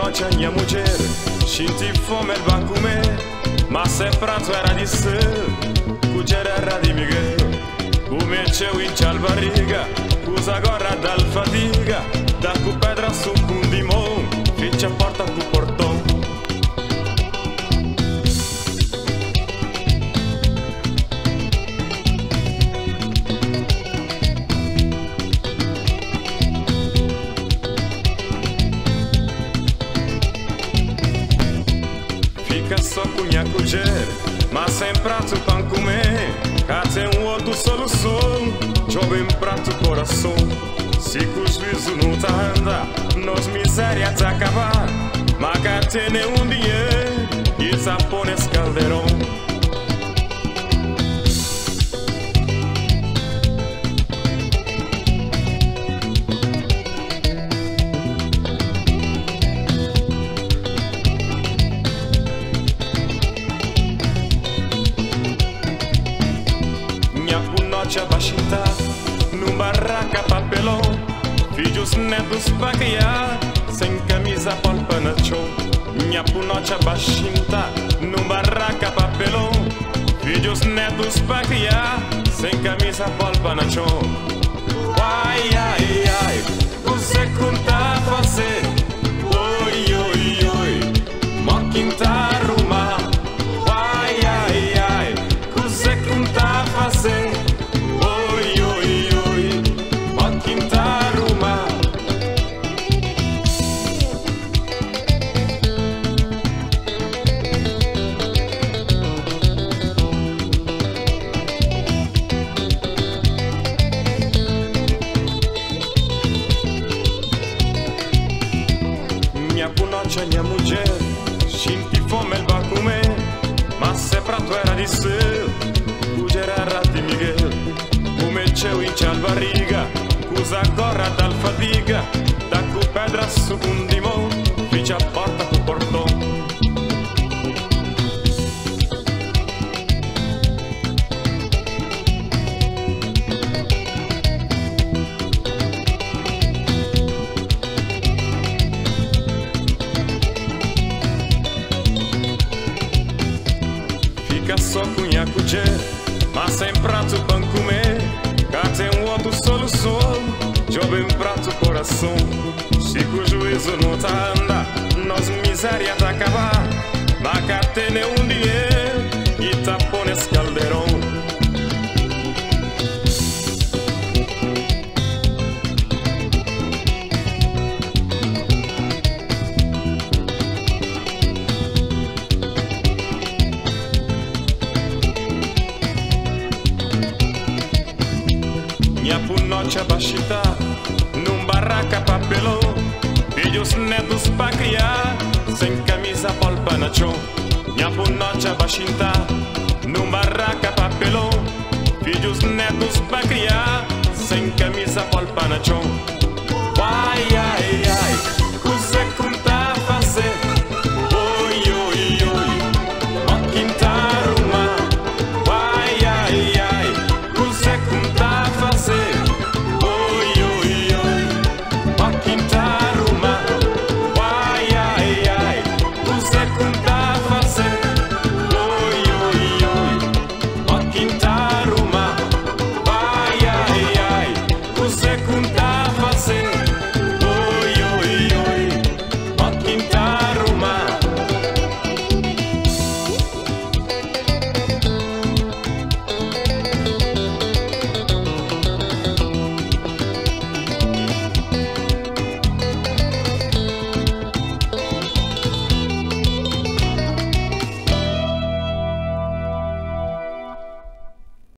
noite a minha mulher, senti fome ele vai comer, mas se prato era de ser, cujar era de Miguel. Comeceu inchar a barriga, usa agora dá fadiga, dá com pedra suco de mão, fecha a porta com o portão. Fica só com minha colher, mas sem prato para comer. Cá tem outra solução, joga em prato coração. Se com o juízo não tá anda, nós miséria tá acabar. Mas cá tem nenhum dinheiro, e tá pôr nesse caldeirão. Noite abaixita, num barraca papelão, filhos netos pra criar, sem camisa polpa na chão. Minha noite abaixita, num barraca papelão, filhos netos pra criar, sem camisa polpa na chão. Ai, ai, ai, você conta fazer, oi, oi, oi, mó quinta arrumar. Ai, ai, ai, você conta fazer. Minha noite a minha mulher, senti fome ele vai comer, mas se prato era de ser, cujar era de Miguel. Comeceu inchar a barriga, usa agora dá fadiga, dá com pedra suco de mão, fecha a porta com o portão. Fica só com minha colher, mas sem prato para comer. Cá tem outra solução, joga em prato coração. Se com o juízo não tá anda, nós miséria tá acabar. Mas cá tem nenhum dinheiro, e tá pôr nesse caldeirão. Minha noite abaixita, num barraca papelão, filhos netos pra criar, sem camisa polpa na chão. Minha noite abaixita, num barraca papelão, filhos netos pra criar, sem camisa polpa na chão.